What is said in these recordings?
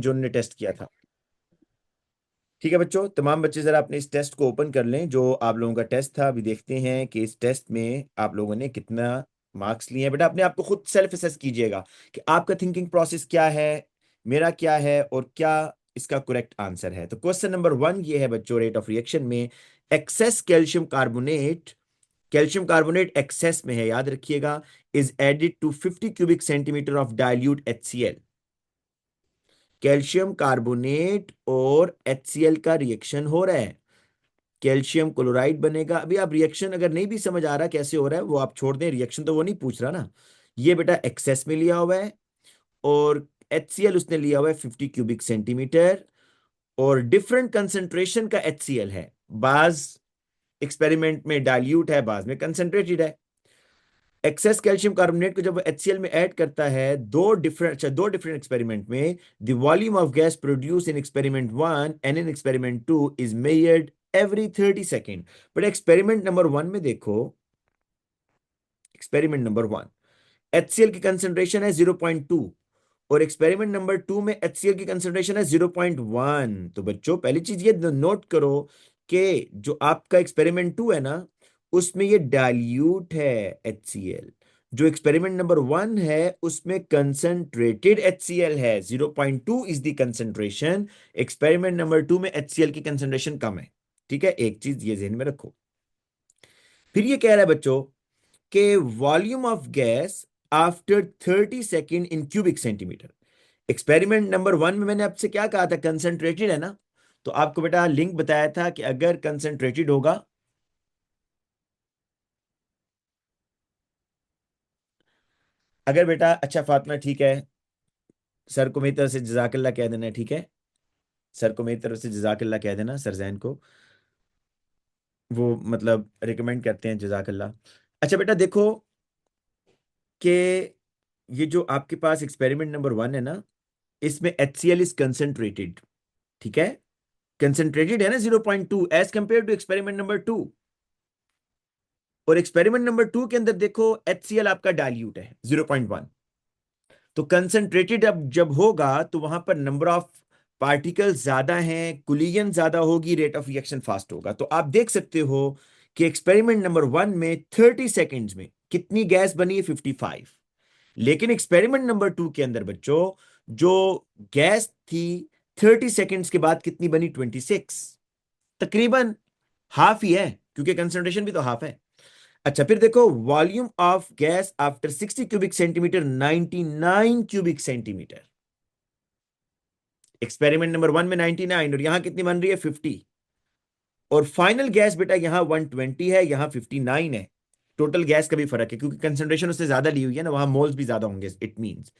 जो उन्होंने टेस्ट किया था। ठीक है बच्चों, तमाम बच्चे जरा अपने इस टेस्ट को ओपन कर लें जो आप लोगों का टेस्ट था। अभी देखते हैं कि इस टेस्ट में आप लोगों ने कितना मार्क्स लिए हैं। बेटा अपने आप को खुद सेल्फ असेस कीजिएगा कि आपका थिंकिंग प्रोसेस क्या है, मेरा क्या है और क्या इसका करेक्ट आंसर है। तो क्वेश्चन नंबर 1 ये है बच्चों, रेट ऑफ रिएक्शन में एक्सेस कैल्शियम कार्बोनेट एक्सेस में है, याद रखिएगा, is added to 50 cubic centimetre of dilute HCl। Calcium carbonate और HCl का रिएक्शन हो रहा है, कैल्शियम क्लोराइड बनेगा। अभी आप रिएक्शन अगर नहीं भी समझ आ रहा कैसे हो रहा है वो आप छोड़ दें, रिएक्शन तो वो नहीं पूछ रहा ना। ये बेटा एक्सेस में लिया हुआ है और HCl उसने लिया हुआ है 50 क्यूबिक सेंटीमीटर, और डिफरेंट कंसेंट्रेशन का HCl है। बाज एक्सपेरिमेंट में डाइल्यूट है, बाज में कंसेंट्रेटेड है। एक्सेस कैल्शियम कार्बोनेट को जब HCl में ऐड करता है दो डिफरेंट एक्सपेरिमेंट में, the volume of gas produce in experiment 1 and in experiment 2 is measured every 30 second. But experiment number 1 में देखो, एक्सपेरिमेंट नंबर 1 HCl की कंसेंट्रेशन है 0.2 और एक्सपेरिमेंट नंबर 2 में HCl की कंसेंट्रेशन है 0.1। तो बच्चों पहली चीज ये नोट करो कि जो आपका एक्सपेरिमेंट 2 है ना उसमें ये डाइल्यूट है HCl, जो एक्सपेरिमेंट नंबर 1 है उसमें कंसंट्रेटेड HCl है, 0.2 is the concentration. Experiment number 2 में HCl की कंसंट्रेशन कम है। ठीक है, एक चीज ये ध्यान में रखो। फिर ये कह रहा है बच्चों के volume of gas after 30 second in cubic centimetre. Experiment number 1 में मैंने आपसे क्या कहा था, कंसंट्रेटेड है ना, तो आपको बेटा लिंक बताया था कि अगर कंसंट्रेटेड होगा, अगर बेटा, अच्छा फातिमा ठीक है, सर को मेरी तरफ से जजाकल्ला कह देना, ठीक है, सर को मेरी तरफ से जजाकल्ला कह देना, सर जैन को, वो मतलब रिकमेंड करते हैं जजाकल्ला। अच्छा बेटा देखो कि ये जो आपके पास एक्सपेरिमेंट नंबर 1 है ना इसमें HCl इज कंसंट्रेटेड, ठीक है, कंसंट्रेटेड है ना 0.2 as compare to experiment number 2। और एक्सपेरिमेंट नंबर 2 के अंदर देखो HCl आपका डाइल्यूट है 0.1। तो कंसंट्रेटेड अब जब होगा तो वहां पर नंबर ऑफ पार्टिकल ज्यादा हैं, कुलियन ज्यादा होगी, रेट ऑफ रिएक्शन फास्ट होगा। तो आप देख सकते हो कि एक्सपेरिमेंट नंबर 1 में 30 सेकेंड्स में कितनी गैस बनी है, 55। लेकिन एक्सपेरिमेंट नंबर 2 के अंदर बच्चों जो गैस थी 30 सेकेंड्स के बाद कितनी बनी, 26। तकरीबन हाफ ही है क्योंकि कंसंट्रेशन भी तो हाफ है। अच्छा फिर देखो volume of gas after 60 cubic centimetre, 99 cubic centimetre. Experiment number 1 में 99 और यहां कितनी बन रही है, 50। और फाइनल गैस बेटा यहां 120 है, यहां 59 है। टोटल गैस का भी फर्क है क्योंकि कंसंट्रेशन उससे ज्यादा ली हुई है ना, वहां मोल्स भी ज्यादा होंगे, इट मींस।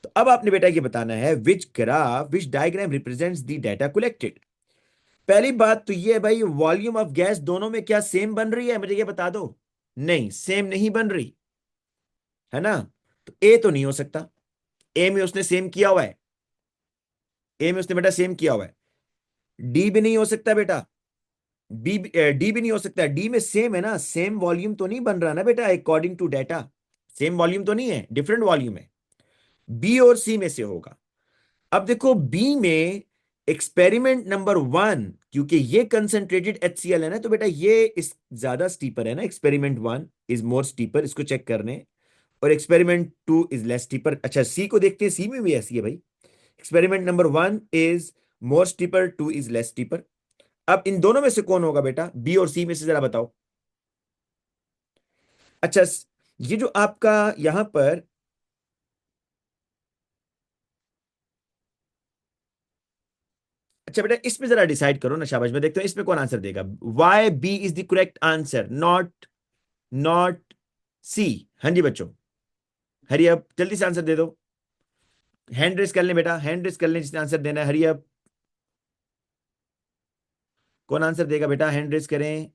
तो अब आपने बेटा ये बताना है which diagram represents the data collected. पहली बात तो ये है भाई, वॉल्यूम ऑफ गैस दोनों में क्या सेम बन रही है, मुझे ये बता दो। नहीं, सेम नहीं बन रही है ना। तो ए तो नहीं हो सकता, ए में उसने सेम किया हुआ है, ए में उसने बेटा सेम किया हुआ है। डी भी नहीं हो सकता बेटा, डी भी नहीं हो सकता, डी में सेम है ना, सेम वॉल्यूम तो नहीं बन रहा ना बेटा, according to data same volume तो नहीं है, डिफरेंट वॉल्यूम है। बी और सी में से होगा। अब देखो बी में एक्सपेरिमेंट नंबर 1, क्योंकि ये कंसंट्रेटेड HCl है ना, तो बेटा ये इस ज्यादा स्टीपर है ना, एक्सपेरिमेंट 1 इज मोर स्टीपर, इसको चेक करने। और एक्सपेरिमेंट 2 इज लेस स्टीपर। अच्छा सी को देखते हैं, सी में भी ऐसी है भाई, experiment number 1 is more steeper, 2 is less steeper. अब इन दोनों में से कौन होगा बेटा, बी और सी में से जरा बताओ। अच्छा ये जो आपका यहां पर, अच्छा बेटा इसमें जरा डिसाइड करो ना, शाबाश, मैं देखता हूं इसमें कौन आंसर देगा। Why B is the correct answer, not not C. हाँ जी बच्चों, हरी अब जल्दी से आंसर दे दो। हैंड रेस कर लें बेटा, हैंड रेस कर लें जिसने आंसर देना है, हरी अब। कौन आंसर देगा बेटा, हैंड रेस करें।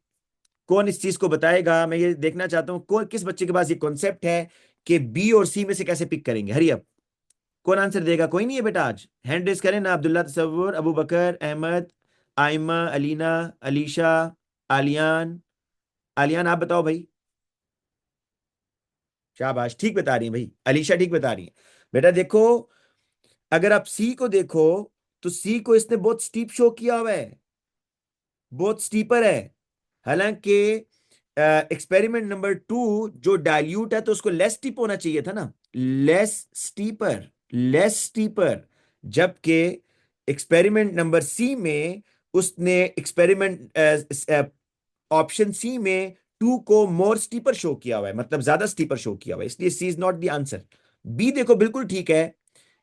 कौन इस चीज को बताएगा, मैं ये देखना चाहता हूं कौन, किस बच्चे के पास ये कॉन्सेप्ट है कि बी और सी में से कैसे पिक करेंगे। हरी अब कौन आंसर देगा, कोई नहीं है बेटा आज, हैंड रेस करें ना। अब्दुल्ला, तसव्वुर, अबू बकर, अहमद, आयमा, अलीना, अलीशा, आलियान। आलियान आप बताओ भाई। शाबाश, ठीक बता रही है भाई, अलीशा ठीक बता रही है। बेटा देखो, अगर आप सी को देखो तो सी को इसने बहुत स्टीप शो किया हुआ है, बहुत स्टीपर है। हालांकि एक्सपेरिमेंट नंबर 2 जो डाइल्यूट है तो उसको लेस स्टीप होना चाहिए था ना, लेस स्टीपर, लेस स्टीपर। जबकि एक्सपेरिमेंट नंबर सी में उसने एक्सपेरिमेंट ऑप्शन सी में 2 को मोर स्टीपर शो किया हुआ है, मतलब ज्यादा स्टीपर शो किया हुआ है, इसलिए C is not the answer. B देखो बिल्कुल ठीक है,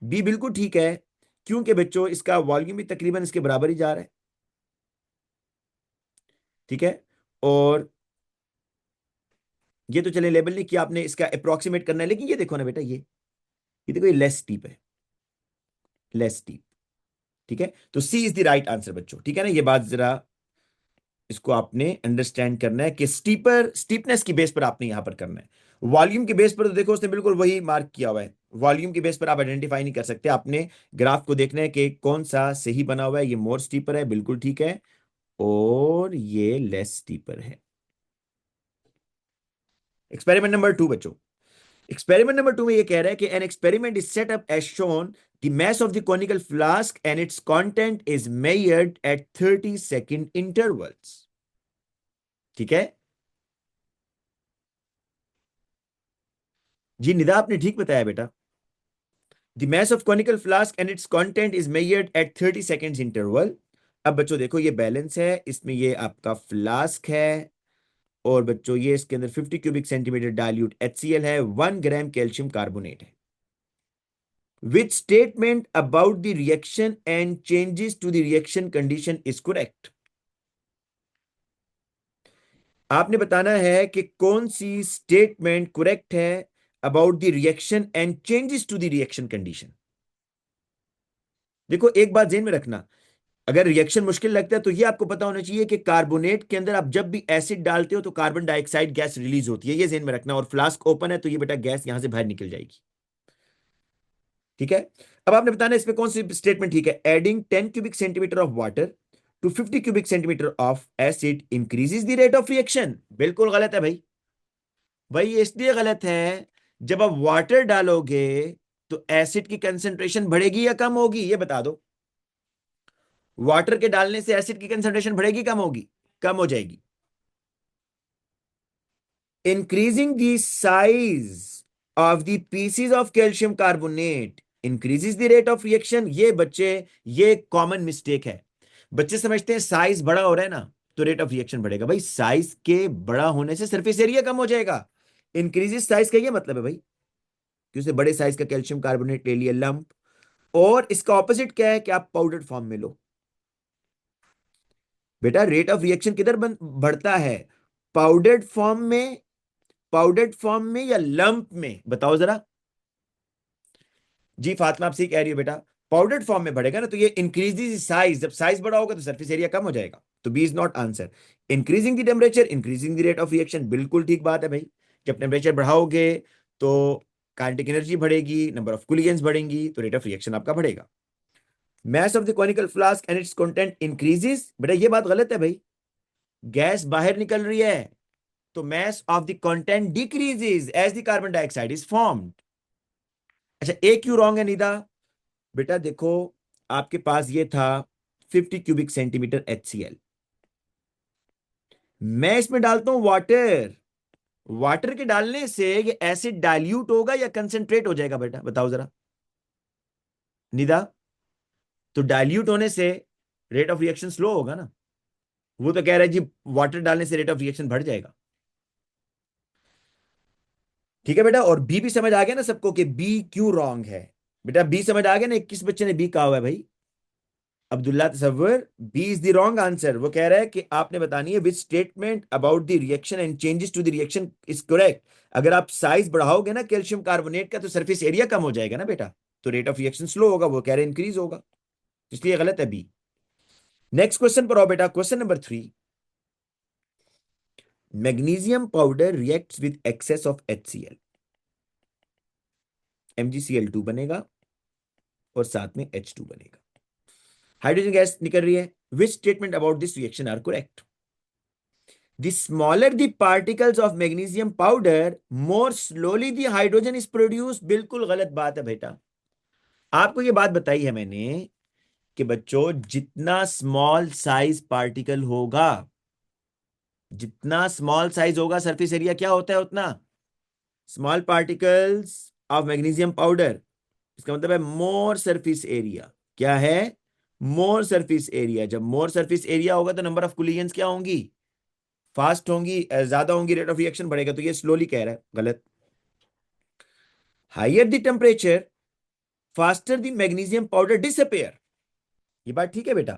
बी बिल्कुल ठीक है, क्योंकि बच्चों इसका वॉल्यूम भी तकरीबन इसके बराबर ही जा रहा है। ठीक है, और ये तो चले लेबल नहीं किया आपने, इसका अप्रोक्सीमेट करना है, लेकिन ये देखो ना बेटा, ये देखो, ये लेस स्टीप है, लेस स्टीप। ठीक है, तो सी इज द राइट आंसर बच्चों। ठीक है ना, ये बात जरा इसको आपने अंडरस्टैंड करना है कि स्टीपर स्टीपनेस की बेस पर आपने यहां पर करना है। वॉल्यूम की बेस पर तो देखो उसने बिल्कुल वही मार्क किया हुआ है, वॉल्यूम की बेस पर आप आइडेंटिफाई नहीं कर सकते, आपने ग्राफ को देखना है कि कौन सा सही बना हुआ है। ये मोर स्टीपर है, बिल्कुल ठीक है, और ये लेस स्टीपर है। एक्सपेरिमेंट नंबर 2 बच्चों, एक्सपेरिमेंट नंबर 2 में ये कह रहा है कि an experiment is set up as shown, the mass of the conical flask and its content is measured at 30-second intervals। ठीक है जी, निदा आपने ठीक बताया बेटा, the mass of conical flask and its content is measured at 30 seconds interval। अब बच्चों देखो ये बैलेंस है, इसमें ये आपका फ्लास्क है, और बच्चों ये इसके अंदर 50 क्यूबिक सेंटीमीटर डाइल्यूट HCl है, 1 ग्राम कैल्शियम कार्बोनेट है। Which statement about the reaction and changes to the reaction condition is correct? आपने बताना है कि कौन सी स्टेटमेंट करेक्ट है about the reaction and changes to the reaction condition. देखो एक बात ध्यान में रखना, अगर रिएक्शन मुश्किल लगता है तो ये आपको पता होना चाहिए कि कार्बोनेट के अंदर आप जब भी एसिड डालते हो तो कार्बन डाइऑक्साइड गैस रिलीज होती है, ये ध्यान में रखना, और फ्लास्क ओपन है तो ये बेटा गैस यहां से बाहर निकल जाएगी। ठीक है, अब आपने बताना है इसमें कौन सी स्टेटमेंट ठीक है। Adding 10 cubic centimetre of water to 50 cubic centimetre of acid increases the rate of reaction, बिल्कुल गलत है भाई। भाई ये इसलिए गलत है, जब आप वाटर डालोगे तो एसिड की कंसंट्रेशन बढ़ेगी या कम होगी, ये बता दो। वाटर के डालने से एसिड की कंसंट्रेशन बढ़ेगी कम होगी, कम हो जाएगी। Increasing the size of the PCs of calcium carbonate increases the rate of reaction. ये बच्चे, ये कॉमन मिस्टेक है, बच्चे समझते हैं साइज बड़ा हो रहा है ना तो रेट ऑफ रिएक्शन बढ़ेगा। भाई साइज के बड़ा होने से सरफेस एरिया कम हो जाएगा, इंक्रीजेस साइज का ये मतलब है भाई कि उसने बड़े साइज का कैल्शियम कार्बोनेट ले लिया लंप। और इसका ऑपोजिट क्या है कि आप पाउडर फॉर्म में लो। बेटा रेट ऑफ रिएक्शन किधर बढ़ता है, पाउडर्ड फॉर्म में, पाउडर्ड फॉर्म में या लंप में, बताओ जरा। जी फातिमा आप सही कह रही हो बेटा, पाउडर्ड फॉर्म में बढ़ेगा ना, तो ये इंक्रीज साइज, जब साइज बड़ा होगा तो सरफेस एरिया कम हो जाएगा, तो B is not answer. Increasing the temperature increasing the rate of reaction, बिल्कुल ठीक बात है भाई। जब टेम्परेचर बढ़ाओगे तो काइनेटिक एनर्जी बढ़ेगी, नंबर ऑफ कूलिगेंस बढ़ेंगी, तो रेट ऑफ रिएक्शन आपका बढ़ेगा। Mass of the conical flask and its content increases, बेटा ये बात गलत है भाई, गैस बाहर निकल रही है तो mass of the content decreases as the carbon dioxide is formed. अच्छा एक क्यों रॉन्ग है निदा, बेटा देखो आपके पास ये था 50 क्यूबिक सेंटीमीटर HCl, मैं इसमें डालता हूं वाटर, वाटर के डालने से ये एसिड डाइल्यूट होगा या कंसेंट्रेट हो जाएगा बेटा, बताओ जरा निदा। तो डाइल्यूट होने से रेट ऑफ रिएक्शन स्लो होगा ना, वो तो कह रहा है जी वाटर डालने से रेट ऑफ रिएक्शन बढ़ जाएगा। ठीक है बेटा, और बी भी समझ आ गया ना सबको कि बी क्यों रॉन्ग है। बेटा बी समझ आ गया ना, किस बच्चे ने बी कहा हुआ है भाई, Abdullah Tasawwur, B is the wrong answer. वो कह रहा है कि आपने बतानी है which statement about the reaction and changes to the reaction is correct. अगर आप साइज बढ़ाओगे ना कैल्शियम कार्बोनेट का तो सरफेस एरिया कम हो जाएगा ना बेटा, तो रेट ऑफ रिएक्शन स्लो होगा, वो कह रहे इंक्रीज होगा, इसलिए गलत है बी। नेक्स्ट क्वेश्चन पर आओ बेटा, question number 3। Magnesium powder reacts with excess of HCl, MgCl2 बनेगा और साथ में H2 बनेगा, हाइड्रोजन गैस निकल रही है। Which statement about this reaction are correct. The smaller the particles of magnesium powder, more slowly the hydrogen is produced, बिल्कुल गलत बात है बेटा। आपको ये बात बताई है मैंने कि बच्चों जितना स्मॉल साइज पार्टिकल होगा, जितना स्मॉल साइज होगा सरफेस एरिया क्या होता है उतना। Small particles of magnesium powder, इसका मतलब है मोर सरफेस एरिया। क्या है? मोर सरफेस एरिया। जब मोर सरफेस एरिया होगा तो नंबर ऑफ कोलिजन्स क्या होंगी? फास्ट होंगी, ज्यादा होंगी, रेट ऑफ रिएक्शन बढ़ेगा। तो ये स्लोली कह रहा है, गलत। Higher the temperature faster the magnesium powder disappear. ये बात ठीक है बेटा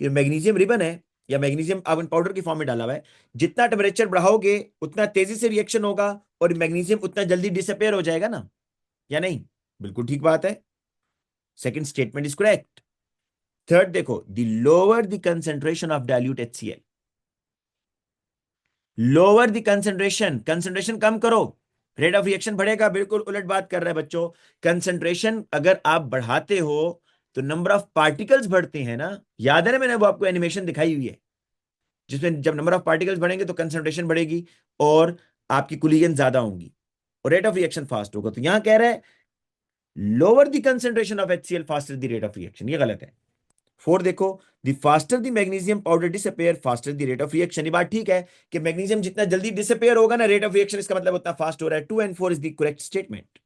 कि मैग्नीशियम रिबन है या मैग्नीशियम आपने पाउडर की फॉर्म में डाला हुआ है, जितना टेम्परेचर बढ़ाओगे उतना तेजी से रिएक्शन होगा और मैग्नीशियम उतना जल्दी डिसअपेयर हो जाएगा ना, या नहीं? बिल्कुल ठीक बात है। Second statement is correct. Third देखो, the lower the concentration of dilute HCl, lower the concentration, concentration कम करो, रेट ऑफ रिएक्शन बढ़ेगा। बिल्कुल उलट बात कर रहे हैं बच्चों। कंसेंट्रेशन अगर आप बढ़ाते हो तो नंबर ऑफ पार्टिकल्स बढ़ते हैं ना। याद है ना, मैंने वो आपको एनिमेशन दिखाई हुई है जिसमें जब नंबर ऑफ पार्टिकल्स बढ़ेंगे तो कंसेंट्रेशन बढ़ेगी और आपकी कोलिजन ज्यादा होंगी और रेट ऑफ रिएक्शन फास्ट होगा। तो यहां कह रहा है lower the concentration of HCl faster the rate of reaction, ये गलत है। फोर देखो, the faster the magnesium powder disappear faster the rate of reaction. ये बात ठीक है कि मैग्नीशियम जितना जल्दी डिसअपेयर होगा ना, रेट ऑफ रिएक्शन इसका मतलब उतना फास्ट हो रहा है। 2 and 4 is the correct statement.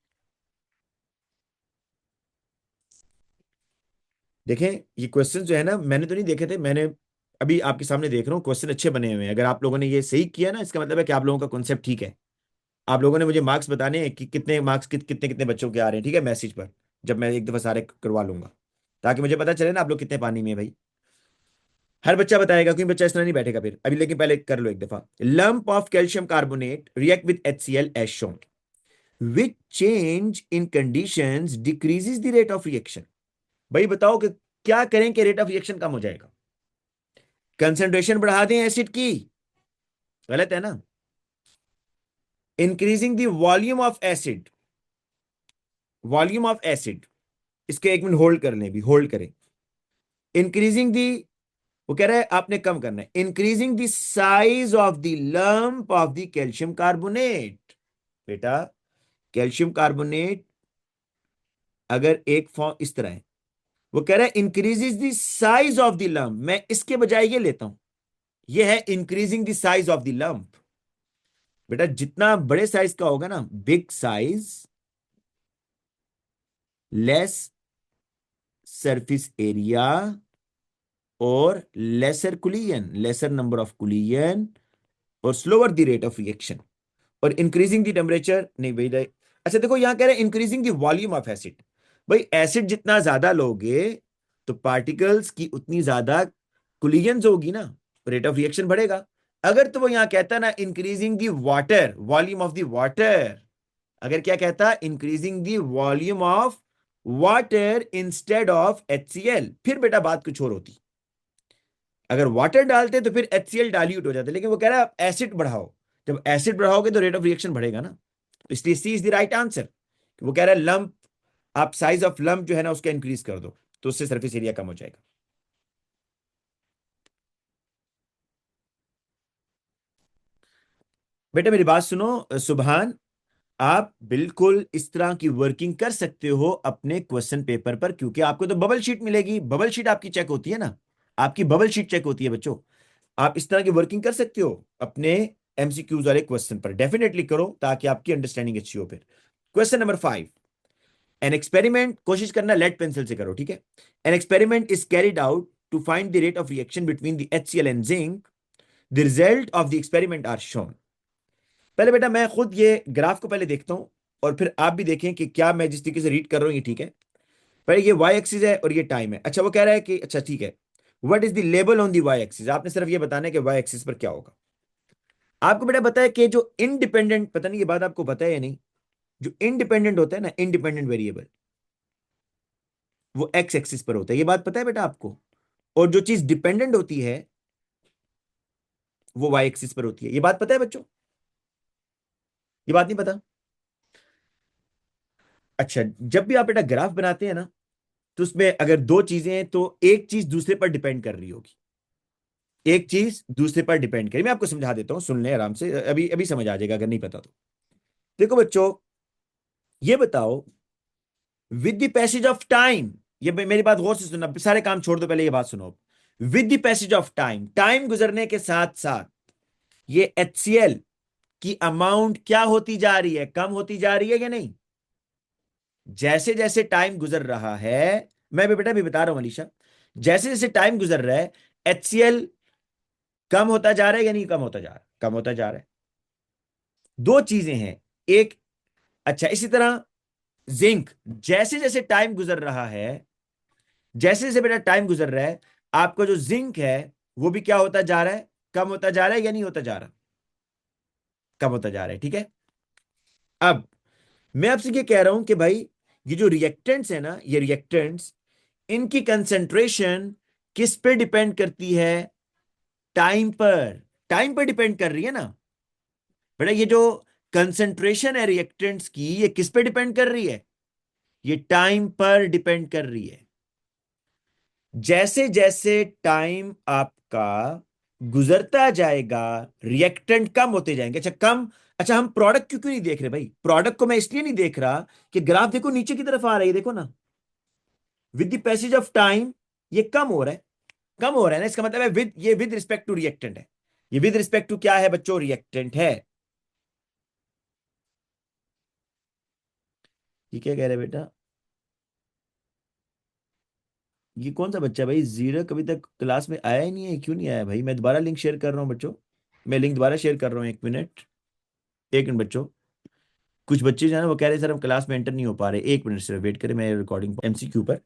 देखें ये क्वेश्चन जो है ना, मैंने तो नहीं देखे थे, मैंने अभी आपके सामने देख रहा हूँ। क्वेश्चन अच्छे बने हुए हैं। अगर आप लोगों ने ये सही किया ना, इसका मतलब है कि आप लोगों का कॉन्सेप्ट ठीक है। आप लोगों ने मुझे मार्क्स बताने हैं कि कितने मार्क्स कितने कितने बच्चों के आ रहे हैं, ठीक है, मैसेज पर, जब मैं एक दफा सारे करवा लूंगा, ताकि मुझे पता चले ना आप लोग कितने पानी में हैं भाई। हर बच्चा बताएगा, कोई बच्चा इस तरह नहीं बैठेगा फिर अभी। लेकिन पहले कर लो एक दफा। Lump of calcium carbonate react with HCl as shown, which change in conditions decreases the rate of reaction. भाई बताओ कि क्या करें कि रेट ऑफ रिएक्शन कम हो जाएगा? कंसेंट्रेशन बढ़ा दें एसिड की? गलत है ना। Increasing the volume of acid, volume of acid, इसके एक मिनट होल्ड कर लें, भी होल्ड करें। इंक्रीजिंग दी, वो कह रहा है आपने कम करना है। Increasing the size of the lump of the calcium carbonate. बेटा कैल्शियम कार्बोनेट अगर एक फॉर्म इस तरह है, वो कह रहा है increases the size of the lump, मैं इसके बजाय ये लेता हूं। ये है increasing the size of the lump. बेटा जितना बड़े साइज का होगा ना, big size, less surface area और lesser collision, lesser number of collision और slower the rate of reaction और इंक्रीजिंग द टेम्परेचर नहीं भाई। अच्छा देखो यहां कह रहे हैं increasing the volume of acid. भाई एसिड जितना ज्यादा लोगे तो पार्टिकल्स की उतनी ज्यादा कोलिजन्स होगी ना, रेट ऑफ रिएक्शन बढ़ेगा। अगर तो वो यहां कहता ना increasing the water, volume of the water, अगर क्या कहता increasing the volume of water instead of HCl, फिर बेटा बात कुछ और होती। अगर वाटर डालते तो फिर HCl डाइल्यूट हो जाता, लेकिन वो कह रहा है एसिड बढ़ाओ। जब एसिड बढ़ाओगे तो रेट ऑफ रिएक्शन बढ़ेगा ना, तो इसलिए C is the right answer. वो कह रहा है लंप, आप साइज ऑफ लंप जो है ना उसका इंक्रीज कर दो तो उससे सरफेस एरिया कम हो जाएगा। बेटा मेरी बात सुनो सुभान, आप बिल्कुल इस तरह की वर्किंग कर सकते हो अपने क्वेश्चन पेपर पर, क्योंकि आपको तो बबल शीट मिलेगी। बबल शीट आपकी चेक होती है ना, आपकी बबल शीट चेक होती है बच्चों। आप इस तरह की वर्किंग कर सकते हो अपने MCQs वाले क्वेश्चन पर, डेफिनेटली करो ताकि आपकी अंडरस्टैंडिंग अच्छी हो। फिर क्वेश्चन नंबर 5, एन एक्सपेरिमेंट, कोशिश करना लेड पेंसिल से करो, ठीक है। An experiment is carried out to find the rate of reaction between the HCl and zinc, the result of the experiment are shown. पहले बेटा मैं खुद ये ग्राफ को पहले देखता हूं और फिर आप भी देखें कि क्या मैं जिस तरीके से रीड कर रहा हूं ये ठीक है। पहले ये वाई एक्सिस है और ये टाइम है। अच्छा वो कह रहा है कि अच्छा ठीक है, what is the label on the Y axis, आपने सिर्फ ये बताना है कि वाई एक्सिस पर क्या होगा। आपको बेटा पता है कि जो इंडिपेंडेंट, पता नहीं ये बात आपको पता है या नहीं, जो इंडिपेंडेंट होता है ना, इंडिपेंडेंट वेरिएबल, वो एक्स एक्सिस पर होता है। ये बात पता है बेटा आपको। और जो चीज डिपेंडेंट होती है वो वाई एक्सिस पर होती है। ये बात पता है बच्चों? ये बात नहीं पता? अच्छा जब भी आप बेटा ग्राफ बनाते हैं ना, तो उसमें अगर दो चीजें हैं तो एक चीज दूसरे पर डिपेंड कर रही होगी, एक चीज दूसरे पर डिपेंड करेगी। मैं आपको समझा देता हूं, सुन लें आराम से, अभी अभी समझ आ जाएगा अगर नहीं पता तो। देखो बच्चों, ये बताओ, with the passage of time, ये मेरी बात गौर से सुनना, सारे काम छोड़ दो, पहले ये बात सुनो। With the passage of time, time गुजरने के साथ साथ ये HCl की अमाउंट क्या होती जा रही है, कम होती जा रही है या नहीं? जैसे जैसे टाइम गुजर रहा है, मैं भी बेटा भी बता रहा हूं अलीशा, जैसे जैसे टाइम गुजर रहा है HCl कम होता जा रहा है या नहीं कम होता जा रहा है? कम होता जा रहा है। दो चीजें हैं, एक, अच्छा इसी तरह जिंक, जैसे जैसे टाइम गुजर रहा है, जैसे जैसे बेटा टाइम गुजर रहा है, आपका जो जिंक है वो भी क्या होता जा रहा है, कम होता जा रहा है या नहीं होता जा रहा? कम होता जा रहा है, ठीक है। अब मैं आपसे ये कह रहा हूं कि भाई ये जो रिएक्टेंट्स है ना, ये रिएक्टेंट्स, इनकी कंसेंट्रेशन किस पे डिपेंड करती है? टाइम पर। टाइम पर डिपेंड कर रही है ना बेटा। ये जो कंसेंट्रेशन है रिएक्टेंट्स की, ये किस पे डिपेंड कर रही है? ये टाइम पर डिपेंड कर रही है। जैसे जैसे टाइम आपका गुजरता जाएगा, रिएक्टेंट कम होते जाएंगे। अच्छा कम, अच्छा हम प्रोडक्ट क्यों क्यों नहीं देख रहे भाई? प्रोडक्ट को मैं इसलिए नहीं देख रहा कि ग्राफ देखो नीचे की तरफ आ रहा है, देखो ना, with the passage of time ये कम हो रहा है। कम हो रहा है ना, इसका मतलब है विद, ये विद रिस्पेक्ट टू रिएक्टेंट है। ये विद रिस्पेक्ट टू क्या है बच्चों? रिएक्टेंट है। ये क्या कह रहे बेटा? ये कौन सा बच्चा भाई? जीरो कभी तक क्लास में आया ही नहीं है, क्यों नहीं आया भाई? मैं दोबारा लिंक शेयर कर रहा हूँ बच्चों, मैं लिंक दोबारा शेयर कर रहा हूँ, 1 मिनट, 1 मिनट बच्चों। कुछ बच्चे जो है ना वो कह रहे हैं सर हम क्लास में एंटर नहीं हो पा रहे, 1 मिनट सिर्फ वेट करें, मैं रिकॉर्डिंग MCQ पर।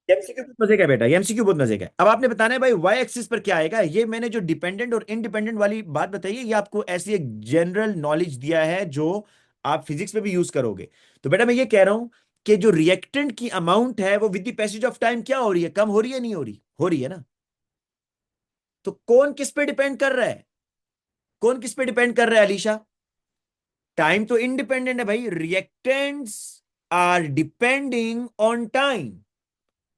एमसीक्यू बहुत मजे का है बेटा, ये एमसीक्यू बहुत मजे का है। अब आपने बताना है भाई वाई एक्सिस पर क्या आएगा। ये मैंने जो डिपेंडेंट और इंडिपेंडेंट वाली बात बताई है, ये आपको ऐसी एक जनरल नॉलेज दिया है जो आप फिजिक्स में भी यूज करोगे। तो बेटा मैं ये कह रहा हूं कि जो रिएक्टेंट की अमाउंट है वो with the passage of time क्या हो रही है? कम हो रही है, नहीं हो रही? हो रही है ना। तो कौन किस पे डिपेंड कर रहा है? कौन किस पे डिपेंड कर रहा है अलीशा? टाइम तो इंडिपेंडेंट है भाई, reactants are depending on time.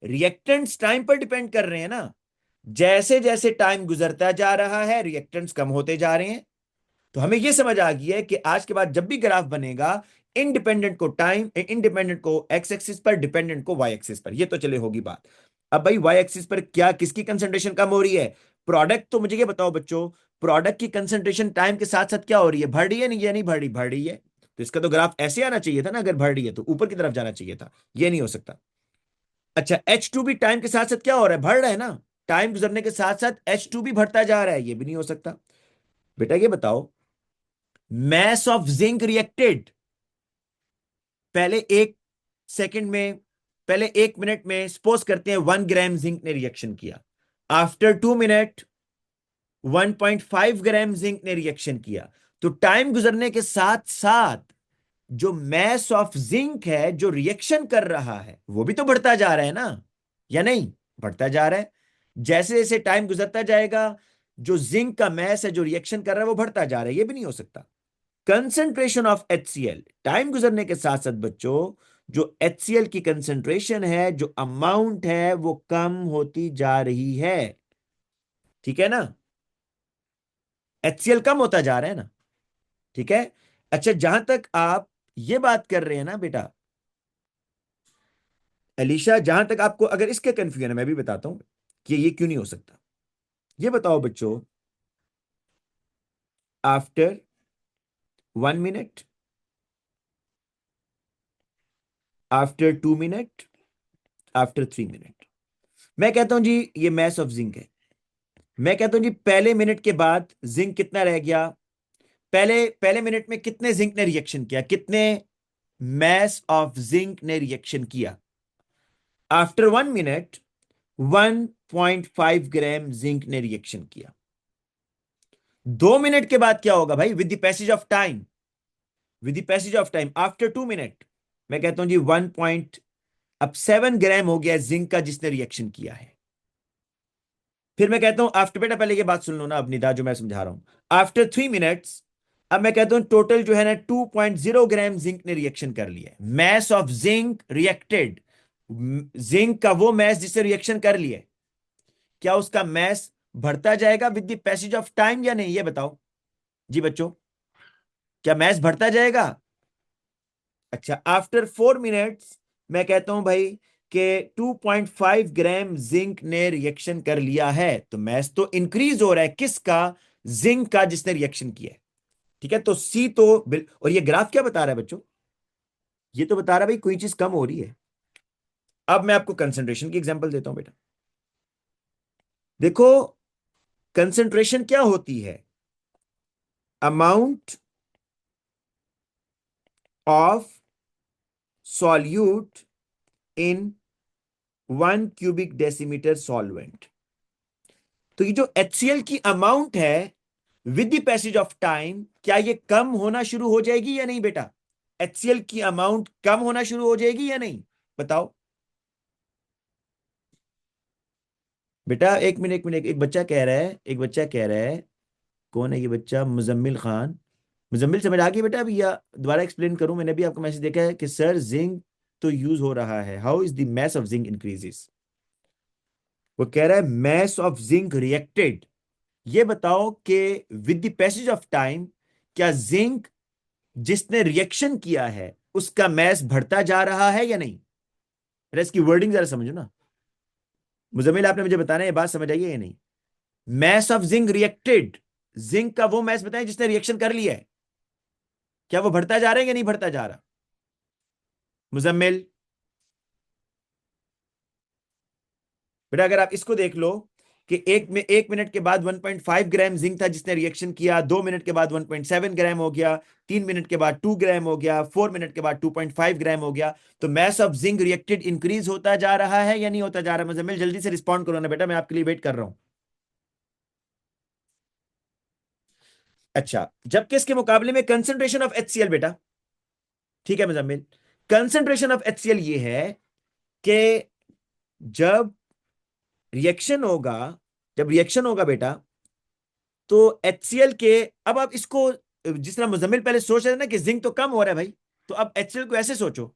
Reactants time पर डिपेंड कर रहे हैं ना। जैसे जैसे टाइम गुजरता जा रहा है रिएक्टेंट्स कम होते जा रहे हैं। तो हमें यह समझ आ गई है कि आज के बाद जब भी ग्राफ बनेगा, इंडिपेंडेंट को टाइम, इंडिपेंडेंट को एक्स एक्सिस पर, डिपेंडेंट को वाई एक्सिस पर। ये तो चले होगी बात। अब भाई वाई एक्सिस पर क्या, किसकी कंसेंट्रेशन कम हो रही है? प्रोडक्ट। तो मुझे ये बताओ बच्चों, प्रोडक्ट की कंसेंट्रेशन टाइम के साथ साथ क्या हो रही है? बढ़ रही है नहीं, या नहीं बढ़ रही? बढ़ रही है। तो इसका तो ग्राफ ऐसे आना चाहिए था ना, अगर बढ़ रही है तो ऊपर की तरफ जाना चाहिए था। ये नहीं हो सकता। अच्छा H2 भी टाइम के साथ साथ क्या हो रहा है? बढ़ रहा है ना। टाइम गुजरने के साथ साथ H2 भी बढ़ता जा रहा है, ये भी नहीं हो सकता। बेटा ये बताओ, मैस ऑफ जिंक रिएक्टेड, पहले 1 सेकंड में, पहले 1 मिनट में सपोज करते हैं 1 ग्राम जिंक ने रिएक्शन किया। आफ्टर 2 मिनट 1.5 ग्राम जिंक ने रिएक्शन किया। तो टाइम गुजरने के साथ साथ जो मैस ऑफ जिंक है जो रिएक्शन कर रहा है वो भी तो बढ़ता जा रहा है ना, या नहीं? बढ़ता जा रहा है। जैसे जैसे टाइम गुजरता जाएगा जो जिंक का मैस है जो रिएक्शन कर रहा है वो बढ़ता जा रहा है, ये भी नहीं हो सकता। कंसेंट्रेशन ऑफ HCl, टाइम गुजरने के साथ साथ बच्चों जो HCl की कंसेंट्रेशन है, जो अमाउंट है वो कम होती जा रही है। ठीक है ना? HCl कम होता जा रहा है ना। ठीक है। अच्छा जहां तक आप ये बात कर रहे हैं ना बेटा अलीशा, जहां तक आपको अगर इसके कंफ्यूजन है, मैं भी बताता हूं कि ये क्यों नहीं हो सकता। ये बताओ बच्चों, after 1 minute, after 2 minute, after 3 minute, मैं कहता हूं जी ये मैस ऑफ जिंक है। मैं कहता हूं जी पहले मिनट के बाद जिंक कितना रह गया? पहले पहले मिनट में कितने जिंक ने रिएक्शन किया? कितने मैस ऑफ जिंक ने रिएक्शन किया? आफ्टर 1 मिनट 1.5 ग्राम जिंक ने रिएक्शन किया। 2 मिनट के बाद क्या होगा भाई? With the passage of time, with the passage of time after 2 minute, मैं कहता हूं जी 1. अब 7 ग्राम हो गया जिंक का जिसने रिएक्शन किया है। फिर मैं कहता हूं आफ्टर, बेटा पहले ये बात सुन लो ना अपनी दा, जो मैं समझा रहा हूं। आफ्टर 3 मिनट्स, अब मैं कहता हूं टोटल जो है ना 2.0 ग्राम जिंक ने रिएक्शन कर लिया है। Mass of zinc reacted, zinc का वो मैस जिससे रिएक्शन कर लिया है, क्या उसका मैस बढ़ता जाएगा with the passage of time या नहीं? ये बताओ जी बच्चों, क्या मैस बढ़ता जाएगा? अच्छा आफ्टर 4 मिनट्स मैं कहता हूं भाई कि 2.5 ग्राम जिंक ने रिएक्शन कर लिया है, तो मैस तो इंक्रीज हो रहा है किसका? जिंक का, जिसने रिएक्शन किया है। ठीक है, तो सी तो और ये ग्राफ क्या बता रहा है बच्चों? ये तो बता रहा है भाई कोई चीज कम हो रही है। अब मैं आपको कंसंट्रेशन की एग्जांपल देता हूं बेटा। देखो, कंसंट्रेशन क्या होती है? Amount of solute in 1 cubic decimetre solvent. तो ये जो HCl की अमाउंट है, with the passage of time क्या ये कम होना शुरू हो जाएगी या नहीं बेटा? HCl की अमाउंट कम होना शुरू हो जाएगी या नहीं? बताओ बेटा। एक मिनट, एक बच्चा कह रहा है, एक बच्चा कह रहा है, कौन है ये बच्चा? मुजम्मिल खान। मुजम्मिल, समझ आ गई बेटा अभी, या दोबारा एक्सप्लेन करूं? मैंने भी आपका मैसेज देखा है कि सर जिंक तो यूज हो रहा है, how is the mass of zinc increases? वो कह रहा है मैस ऑफ जिंक रिएक्टेड। ये बताओ कि with the passage of time क्या जिंक जिसने रिएक्शन किया है उसका मैस बढ़ता जा रहा है या नहीं? जरा इसकी वर्डिंग जरा समझो ना। मुजम्मिल, आपने मुझे बताना है, ये बात समझ आई है या नहीं? Mass of zinc reacted, zinc का वो मैस बताएं जिसने रिएक्शन कर लिया है, क्या वो बढ़ता जा रहा है या नहीं बढ़ता जा रहा? मुजम्मिल बेटा, अगर आप इसको देख लो कि 1 मिनट के बाद 1.5 ग्राम जिंक था जिसने रिएक्शन किया, 2 मिनट के बाद 1.7 ग्राम हो गया, 3 मिनट के बाद 2 ग्राम हो गया, 4 मिनट के बाद 2.5 ग्राम हो गया, तो mass of zinc reacted increase होता जा रहा है या नहीं होता जा रहा है? मुजम्मिल जल्दी से रिस्पॉन्ड करो ना बेटा, मैं आपके लिए वेट कर रहा हूं। अच्छा, जबकि इसके मुकाबले में कंसेंट्रेशन ऑफ HCl बेटा, ठीक है मुजम्मिल, कंसेंट्रेशन ऑफ HCl ये है कि जब रिएक्शन होगा, जब रिएक्शन होगा बेटा, तो HCl के, अब आप इसको जिस तरह मुजम्मिल पहले सोच रहे थे ना कि जिंक तो कम हो रहा है भाई, तो अब HCl को ऐसे सोचो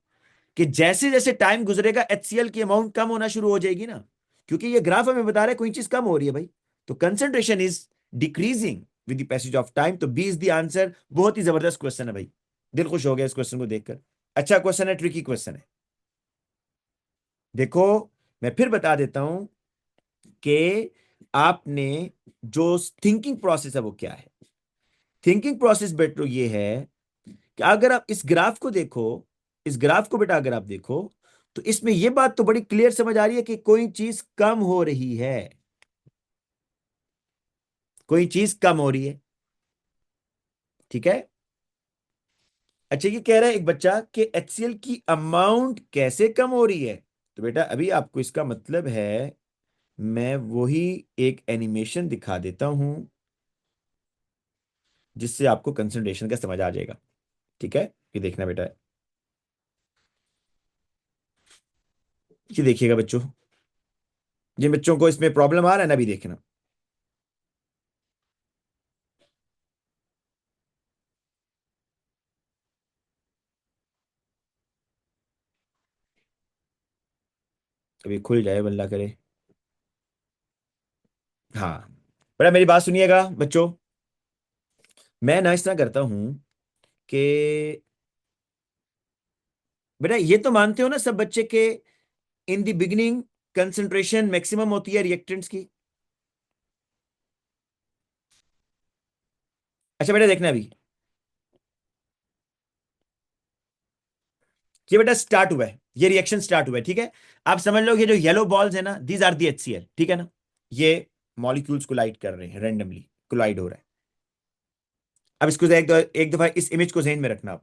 कि जैसे जैसे टाइम गुजरेगा HCl की अमाउंट कम होना शुरू हो जाएगी ना, क्योंकि ये ग्राफ हमें बता रहा है कोई चीज कम हो रही है भाई, तो concentration is decreasing with the passage of time. तो बी इज द आंसर। बहुत ही जबरदस्त क्वेश्चन है भाई, दिल खुश हो गया इस क्वेश्चन को देखकर। अच्छा क्वेश्चन है, ट्रिकी क्वेश्चन है। देखो, मैं फिर बता देता हूं कि आपने जो थिंकिंग प्रोसेस है वो क्या है। थिंकिंग प्रोसेस बेटा ये है कि अगर आप इस ग्राफ को देखो, इस ग्राफ को बेटा अगर आप देखो, तो इसमें यह बात तो बड़ी क्लियर समझ आ रही है कि कोई चीज कम हो रही है, कोई चीज कम हो रही है। ठीक है। अच्छा, ये कह रहा है एक बच्चा कि HCl की अमाउंट कैसे कम हो रही है? तो बेटा अभी आपको इसका मतलब है, मैं वही एक एनिमेशन दिखा देता हूं जिससे आपको कंसंट्रेशन का समझ आ जाएगा। ठीक है, ये देखना बेटा, ये देखिएगा बच्चों, जिन बच्चों को इसमें प्रॉब्लम आ रहा है ना, अभी देखना। अभी खुल जाए बल्ला करे। हाँ बेटा, मेरी बात सुनिएगा बच्चों। मैं ना इस तरह करता हूं कि बेटा ये तो मानते हो ना सब बच्चे के in the beginning concentration maximum होती है रिएक्टेंट्स की। अच्छा बेटा देखना अभी, ये बेटा स्टार्ट हुआ है, ये रिएक्शन स्टार्ट हुआ है। ठीक है, आप समझ लो ये जो येलो बॉल्स है ना, दीज आर दी HCl। ठीक है ना, ये मॉलिक्यूल्स कोलाइड कर रहे हैं, रेंडमली कोलाइड हो रहा है। अब इसको एक दफा इस इमेज को जहन में रखना।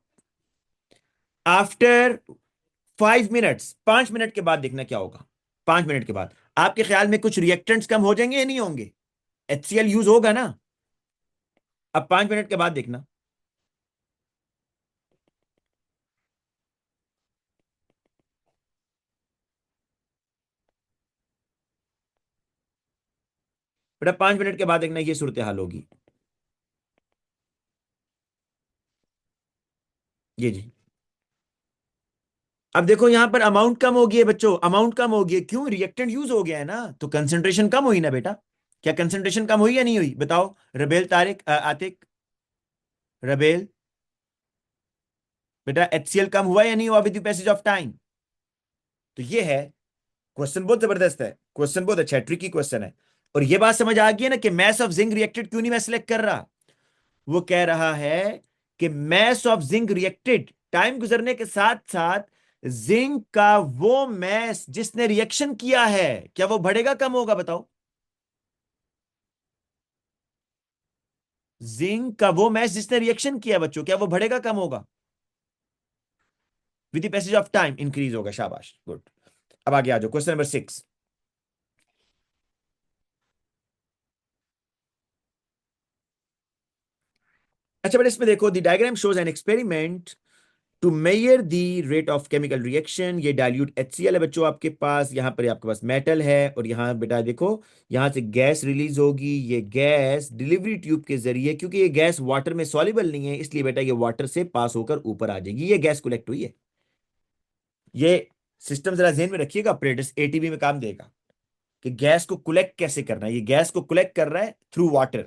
आफ्टर 5 मिनट्स, 5 मिनट के बाद देखना क्या होगा। 5 मिनट के बाद आपके ख्याल में कुछ रिएक्टेंट्स कम हो जाएंगे या नहीं होंगे? HCl यूज होगा ना। अब 5 मिनट के बाद देखना। बेटा 5 मिनट के बाद देखना, ये सूरत हाल होगी। ये जी, अब देखो यहां पर अमाउंट कम हो गई है बच्चों, अमाउंट कम हो गई है, क्यों? रिएक्टेंट यूज हो गया है ना, तो कंसंट्रेशन कम हुई ना बेटा। क्या कंसंट्रेशन कम हुई या नहीं हुई? बताओ रबेल, तारिक, आतिक, रबेल। बेटा HCl कम हुआ या नहीं हुआ with the passage of time? तो ये है क्वेश्चन बहुत जबरदस्त है, क्वेश्चन बहुत अच्छा है, ट्रिकी क्वेश्चन है। और ये बात समझ आ गई है ना कि मैस ऑफ जिंक रिएक्टेड क्यों नहीं मैं सिलेक्ट कर रहा। वो कह रहा है कि mass of zinc reacted, time गुजरने के साथ साथ जिंक का वो मैस जिसने रिएक्शन किया है, क्या वो बढ़ेगा कम होगा बताओ। जिंक का वो मैस जिसने रिएक्शन किया बच्चों, क्या वो बढ़ेगा कम होगा। With the passage of time increase होगा, शाबाश, गुड। अब आगे आ जाओ, क्वेश्चन नंबर 6। अच्छा बेटा इसमें देखो, the diagram shows an experiment to measure the rate of chemical reaction. ये डाइल्यूट HCl है बच्चों आपके पास, यहां पर आपके पास मेटल है, और यहां बेटा देखो, यहां से गैस रिलीज होगी। ये गैस डिलीवरी ट्यूब के जरिए, क्योंकि ये गैस वाटर में सॉल्युबल नहीं है, इसलिए बेटा ये वाटर से पास होकर ऊपर आ जाएगी। ये गैस कलेक्ट हुई है। ये सिस्टम जरा ध्यान में रखिएगा, ऑपरेटर्स ATV में काम देगा कि गैस को कलेक्ट कैसे करना है। ये गैस को कलेक्ट कर रहा है थ्रू वाटर।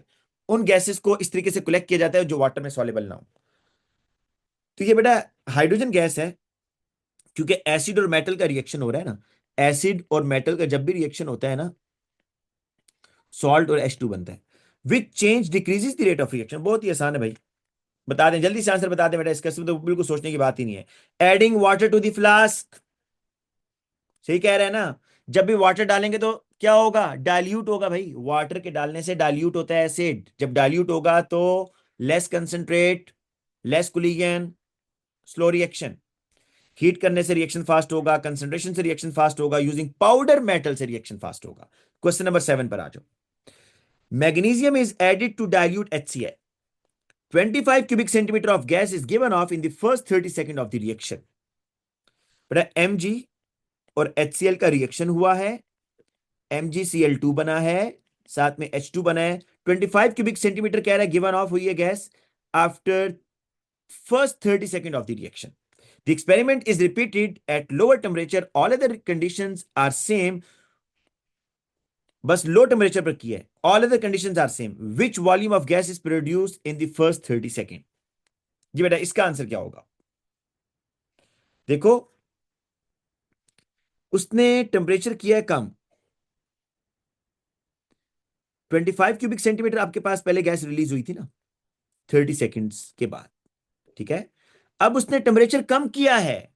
उन गैसेस को इस तरीके से कलेक्ट किया जाता है जो वाटर में सॉल्युबल ना हो। तो ये बेटा हाइड्रोजन गैस है, क्योंकि एसिड और मेटल का रिएक्शन हो रहा है ना। एसिड और मेटल का जब भी रिएक्शन होता है ना, सॉल्ट और H2 बनता है। Which change decreases the rate of reaction. बहुत ही आसान है भाई, बता दें जल्दी से आंसर बता दें बेटा, इसका तो बिल्कुल सोचने की बात ही नहीं है। Adding water to the flask, सही कह रहे हैं ना। जब भी वाटर डालेंगे तो क्या होगा, डाइल्यूट होगा भाई। वाटर के डालने से डाइल्यूट होता है एसिड, जब डाइल्यूट होगा तो less concentrate, less collision, slow reaction. Heat करने से रिएक्शन फास्ट होगा, कंसंट्रेशन से रिएक्शन फास्ट होगा, यूजिंग पाउडर मेटल से रिएक्शन फास्ट होगा। क्वेश्चन नंबर 7 पर आ जाओ। Magnesium is added to dilute HCl, 25 cubic centimeter of gas is given off in the first 30 seconds of the reaction। बेटा Mg और HCl का reaction हुआ है, MgCl2 बना है, साथ में H2 बना है। 25 क्यूबिक सेंटीमीटर कह रहा है गिवन ऑफ हुई है gas after first 30 seconds of the reaction। The experiment is repeated at lower temperature, all other conditions are same। बस लो टेम्परेचर पर किया है, all other conditions are same। Which volume of gas is produced in the first 30 seconds। जी बेटा इसका answer क्या होगा। देखो उसने टेम्परेचर किया है कम, 25 क्यूबिक सेंटीमीटर आपके पास पहले गैस रिलीज हुई थी ना 30 सेकेंड्स के बाद, ठीक है। अब उसने टेम्परेचर कम किया है,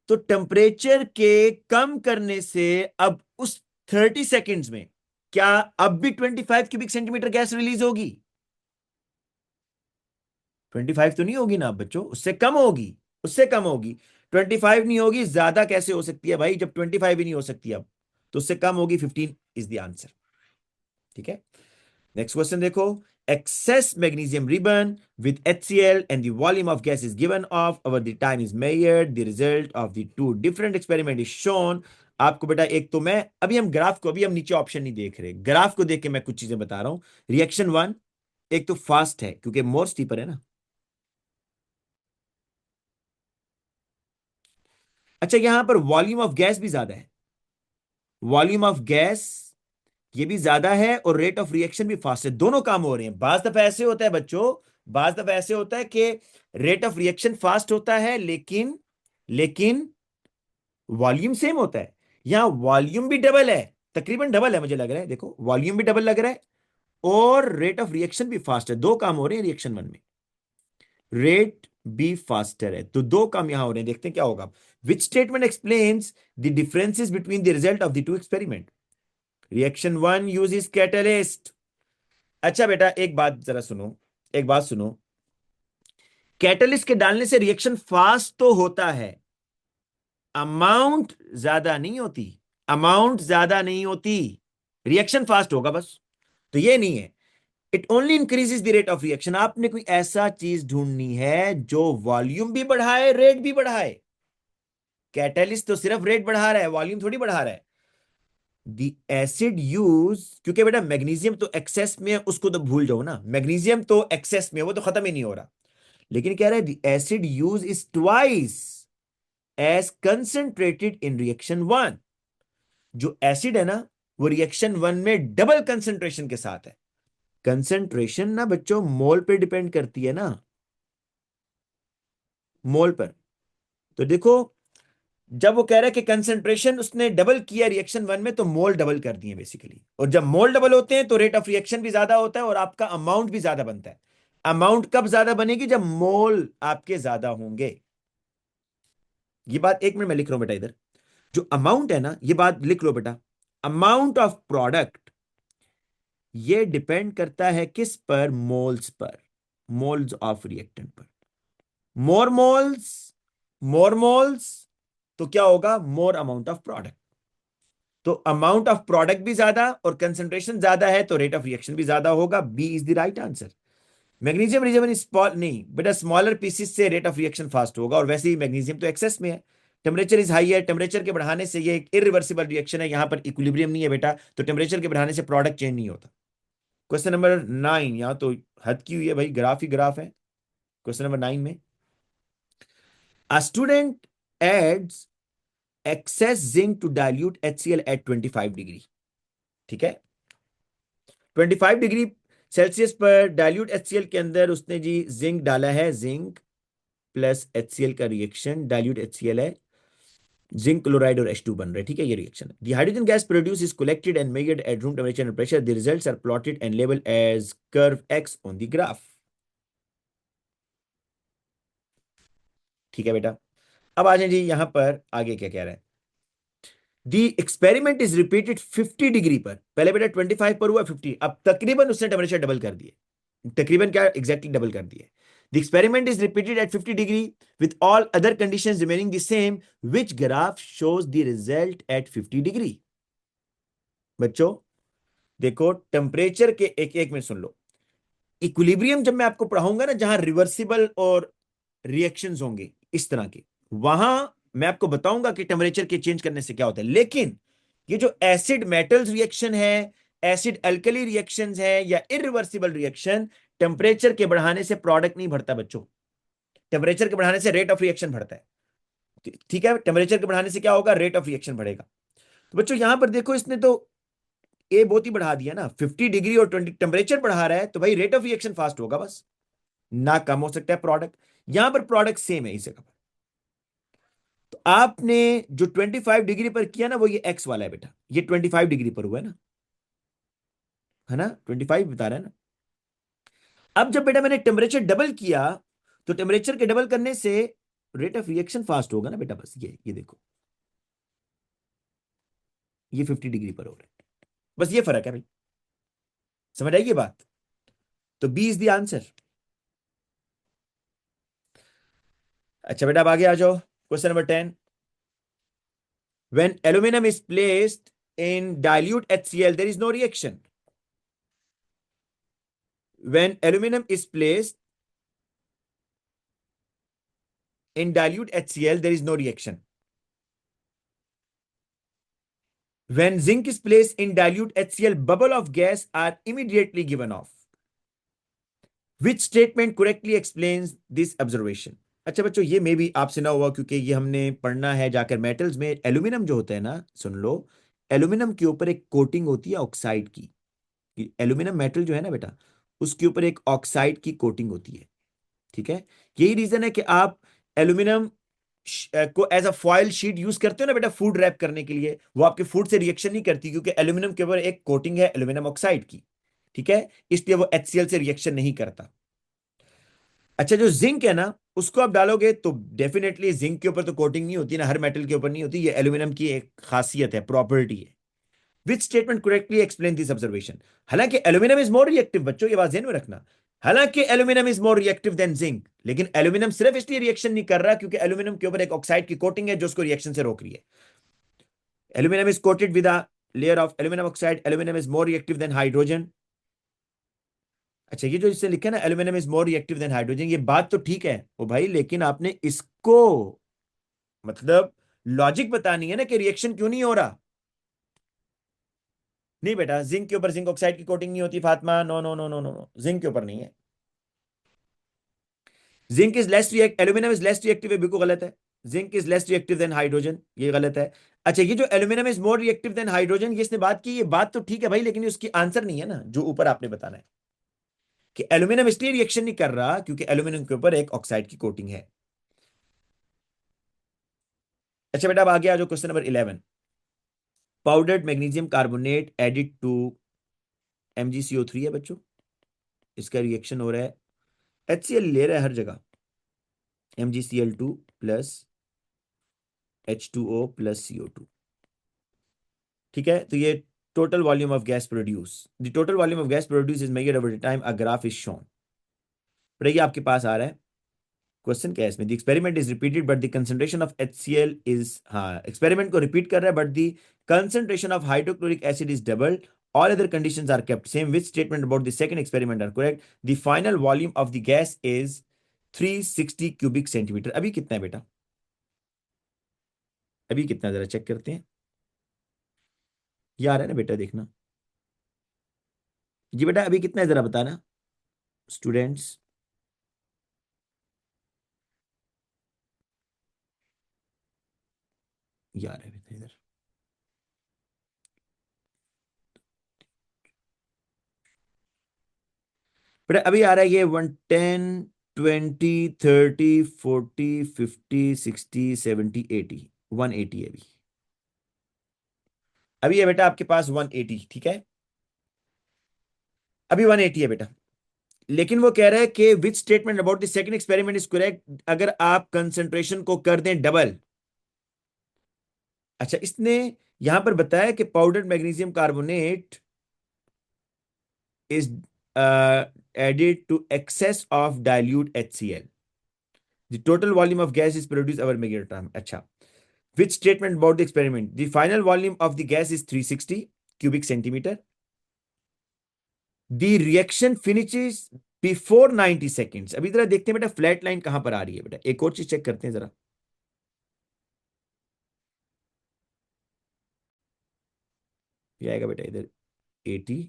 तो टेम्परेचर के कम करने से अब उस 30 सेकेंड्स में क्या अब भी 25 क्यूबिक सेंटीमीटर गैस रिलीज होगी। 25 तो नहीं होगी ना बच्चों, उससे कम होगी, उससे कम होगी। 25 नहीं होगी, ज्यादा कैसे हो सकती है भाई, जब 25 ही नहीं हो सकती अब, तो उससे कम होगी। 15 इज द आंसर, ठीक है। नेक्स्ट क्वेश्चन देखो। Excess magnesium ribbon with HCl and the volume of gas is given off over the time is measured, the result of the two different experiment is shown। आपको बेटा एक तो मैं अभी हम ग्राफ को, अभी हम नीचे ऑप्शन नहीं देख रहे, ग्राफ को देख के मैं कुछ चीजें बता रहा हूं। रिएक्शन 1 एक तो फास्ट है क्योंकि मोर स्टीपर है ना। अच्छा यहां पर वॉल्यूम ऑफ गैस भी ज्यादा है, वॉल्यूम ऑफ गैस ये भी ज्यादा है, और रेट ऑफ रिएक्शन भी फास्ट है, दोनों काम हो रहे हैं। बाज दफा ऐसे होता है बच्चों, बाज दफा ऐसे होता है कि रेट ऑफ रिएक्शन फास्ट होता है, लेकिन लेकिन वॉल्यूम सेम होता है। यहां वॉल्यूम भी डबल है, तकरीबन डबल है मुझे लग रहा है, देखो वॉल्यूम भी डबल लग रहा है, और रेट ऑफ रिएक्शन भी फास्ट है। दो काम हो रहे हैं रिएक्शन 1 में, रेट भी फास्टर है, तो दो काम यहां हो रहे हैं। देखते हैं क्या होगा। Which statement explains the differences between the result of the two experiment. Reaction 1 uses catalyst. अच्छा बेटा एक बात जरा सुनो, एक बात सुनो, कैटलिस्ट के डालने से रिएक्शन फास्ट तो होता है, अमाउंट ज्यादा नहीं होती, अमाउंट ज्यादा नहीं होती, रिएक्शन फास्ट होगा बस। तो ये नहीं है, it only increases the rate of reaction. आपने कोई ऐसा चीज ढूंढनी है जो वॉल्यूम भी बढ़ाए रेट भी बढ़ाए। कैटलिस्ट तो सिर्फ रेट बढ़ा रहा है, वॉल्यूम थोड़ी बढ़ा रहा है। दी एसिड यूज, क्योंकि बेटा मैग्नीशियम तो एक्सेस में है, उसको तो भूल जाओ ना, मैग्नीशियम तो एक्सेस में है, वो तो खत्म ही नहीं हो रहा। लेकिन कह रहा है the acid used is twice as concentrated in reaction 1। जो एसिड है ना वो रिएक्शन 1 में डबल कंसेंट्रेशन के साथ है। कंसेंट्रेशन ना बच्चों मोल पे डिपेंड करती है ना, मोल पर। तो देखो जब वो कह रहा है कि कंसंट्रेशन उसने डबल किया रिएक्शन वन में, तो मोल डबल कर दिए बेसिकली। और जब मोल डबल होते हैं तो रेट ऑफ रिएक्शन भी ज्यादा होता है और आपका अमाउंट भी ज्यादा बनता है। अमाउंट कब ज्यादा बनेगी? जब मोल आपके ज्यादा होंगे। ये बात एक मिनट में लिख रहा हूं बेटा इधर। जो अमाउंट है ना, ये बात लिख लो बेटा। अमाउंट ऑफ प्रोडक्ट ये डिपेंड करता है किस पर? Moles per. Moles of reactant पर। मोर मोल्स, मोर मोल्स, तो क्या होगा? More amount of product. तो अमाउंट ऑफ प्रोडक्ट भी ज्यादा और कंसंट्रेशन ज्यादा है तो रेट ऑफ रिएक्शन भी ज्यादा होगा। B is the right answer. Magnesium reserve small नहीं बेटा, स्मॉलर पीसीस से रेट ऑफ रिएक्शन फास्ट होगा। और वैसे ही मैग्नीशियम तो एक्सेस में है। टेम्परेचर इज हाई है, टेम्परेचर के बढ़ाने से ये एक इरिवर्सिबल रिएक्शन है, यहां पर इक्विलिब्रियम नहीं है बेटा, तो टेम्परेचर के बढ़ाने से प्रोडक्ट चेंज नहीं होता। क्वेश्चन नंबर 9, यहां तो हद की हुई है भाई, ग्राफ ही ग्राफ है। क्वेश्चन नंबर 9 में, a student adds excess zinc to dilute HCl at 25 degree. ठीक है, 25 डिग्री सेल्सियस पर डाइल्यूट HCl के अंदर उसने जी जिंक डाला है। जिंक प्लस HCl का रिएक्शन, डाइल्यूट HCl है, जिंक क्लोराइड और H2 बन रहे हैं। ठीक है, ये रिएक्शन है। The hydrogen gas produce is collected and measured at room temperature and pressure. The results are plotted and labelled as curve X on the graph. ठीक है बेटा, अब आ जाए जी यहां पर आगे क्या कह रहा है। दी एक्सपेरिमेंट इज रिपीटेड 50 डिग्री पर। पहले बेटा 25 पर हुआ, 50, अब तकरीबन उसने टेम्परेचर डबल कर दिए। तकरीबन क्या, एग्जैक्टली डबल कर दिए। The experiment is repeated at 50 degree with all other conditions remaining the same, which graph shows the result at 50 degree. बच्चों देखो, टेम्परेचर के एक एक में सुन लो। इक्विलिब्रियम जब मैं आपको पढ़ाऊंगा ना, जहां रिवर्सिबल और रिएक्शंस होंगे इस तरह के, वहां मैं आपको बताऊंगा कि टेम्परेचर के चेंज करने से क्या होता है। लेकिन ये जो एसिड मेटल्स रिएक्शन है, एसिड अल्कली रिएक्शंस है, या इरिवर्सिबल रिएक्शन, टेम्परेचर के बढ़ाने से प्रोडक्ट नहीं बढ़ता बच्चों। टेम्परेचर के बढ़ाने से रेट ऑफ रिएक्शन बढ़ता है। ठीक है, टेम्परेचर के बढ़ाने से क्या होगा? रेट ऑफ रिएक्शन बढ़ेगा। तो बच्चों यहां पर देखो, इसने तो ए बहुत ही बढ़ा दिया ना, 50 डिग्री और 20 टेम्परेचर बढ़ा रहा है, तो भाई रेट ऑफ रिएक्शन फास्ट होगा बस, ना कम हो सकता है प्रोडक्ट। यहां पर प्रोडक्ट सेम है इस जगह पर। तो आपने जो 25 डिग्री पर किया ना, वो ये एक्स वाला है बेटा, ये 25 डिग्री पर हुआ है ना, 25 बता रहा है ना। अब जब बेटा मैंने टेम्परेचर डबल किया, तो टेम्परेचर के डबल करने से रेट ऑफ रिएक्शन फास्ट होगा ना बेटा, बस ये देखो, ये 50 डिग्री पर हो रहा है, बस ये फर्क है भाई। समझ आई ये बात? तो बी इज द आंसर। अच्छा बेटा, अब आगे आ जाओ। Question number 10, when aluminum is placed in dilute HCl there is no reaction। when aluminum is placed in dilute HCl there is no reaction। when zinc is placed in dilute HCl bubble of gas are immediately given off। which statement correctly explains this observation। अच्छा बच्चों, ये मे भी आपसे ना हुआ क्योंकि ये हमने पढ़ना है जाकर मेटल्स में। एल्यूमिनियम जो होता है ना, सुन लो, एल्यूमिनियम के ऊपर एक कोटिंग होती है ऑक्साइड की। एल्यूमिनियम मेटल जो है ना बेटा, उसके ऊपर एक ऑक्साइड की कोटिंग होती है। ठीक है, यही रीजन है कि आप एल्यूमिनियम को as a foil sheet use करते हो ना बेटा, फूड रैप करने के लिए। वो आपके फूड से रिएक्शन नहीं करती क्योंकि एल्यूमिनियम के ऊपर एक कोटिंग है एल्यूमिनियम ऑक्साइड की। ठीक है, इसलिए वो HCl से रिएक्शन नहीं करता। अच्छा, जो जिंक है ना, उसको आप डालोगे तो डेफिनेटली जिंक के ऊपर तो कोटिंग नहीं होती ना, हर मेटल के ऊपर नहीं होती, ये एल्यूमिनियम की एक खासियत है, प्रॉपर्टी है। Which statement correctly explain this observation. हालांकि एल्यूमिनियम इज मोर रिएक्टिव, बच्चों ये बात ध्यान में रखना। हालांकि aluminium is more reactive then zinc, लेकिन एल्यूमिनियम सिर्फ इसलिए रिएक्शन नहीं कर रहा क्योंकि एल्यूमिनियम के ऊपर एक ऑक्साइड की कोटिंग है जो उसको रिएक्शन से रोक रही है। Aluminium is coated with a layer of aluminium oxide, aluminium is more reactive than hydrogen. अच्छा, ये जो इससे लिखा है ना, aluminium is more reactive than hydrogen, ये बात तो ठीक है ओ भाई, लेकिन आपने इसको मतलब लॉजिक बतानी है ना कि रिएक्शन क्यों नहीं हो रहा। नहीं बेटा, जिंक के ऊपर जिंक ऑक्साइड की कोटिंग नहीं होती Fatima, no no no no no no, zinc के ऊपर नहीं है। Zinc is less react aluminium is less reactive, बिल्कुल गलत है। Zinc is less reactive than hydrogen, ये गलत है। अच्छा, ये जो aluminium is more reactive than hydrogen, ये इसने बात की, ये बात तो ठीक है भाई, लेकिन उसकी आंसर नहीं है ना जो ऊपर आपने बताना है कि एल्यूमिनियम इसलिए रिएक्शन नहीं कर रहा क्योंकि एल्यूमिनियम के ऊपर एक ऑक्साइड की कोटिंग है। अच्छा बेटा, अब आगे आ जाओ, question number 11। Powdered magnesium carbonate added to MgCO3 है बच्चों, इसका रिएक्शन हो रहा है, HCl ले रहा है हर जगह, MgCl2 plus H2O plus CO2। ठीक है, तो ये total volume of gas produce, the total volume of gas produce is measured over the time, a graph is shown. पर ये आपके पास आ रहा है, क्वेश्चन क्या है इसमें, the experiment is repeated but the concentration of HCl is, हाँ experiment को रिपीट कर रहा है, but the concentration of hydrochloric acid is doubled, all other conditions are kept same, which statement about the second experiment are correct, the final volume of the gas is 360 cubic centimeter। अभी कितना है बेटा, अभी कितना, जरा check करते हैं, ये आ रहा है ना बेटा, देखना जी बेटा, अभी कितना है जरा बताना स्टूडेंट्स। ये आ रहा है बेटा इधर, बेटा अभी आ रहा है ये 110 20 30 40 50 60 70 80, 180 है अभी, अभी है बेटा आपके पास 180। ठीक है, अभी 180 है बेटा, लेकिन वो कह रहा है कि विच statement about the second experiment is correct, अगर आप कंसंट्रेशन को कर दें डबल। अच्छा, इसने यहां पर बताया कि powdered magnesium carbonate is added to excess of dilute HCl, the total volume of gas is produce our megaton. अच्छा, which statement about the experiment, the final volume of the gas is 360 cubic centimeter, the reaction finishes before 90 seconds। अभी जरा देखते हैं बेटा flat line कहां पर आ रही है बेटा, एक और चीज चेक करते हैं जरा, ये आएगा बेटा इधर 80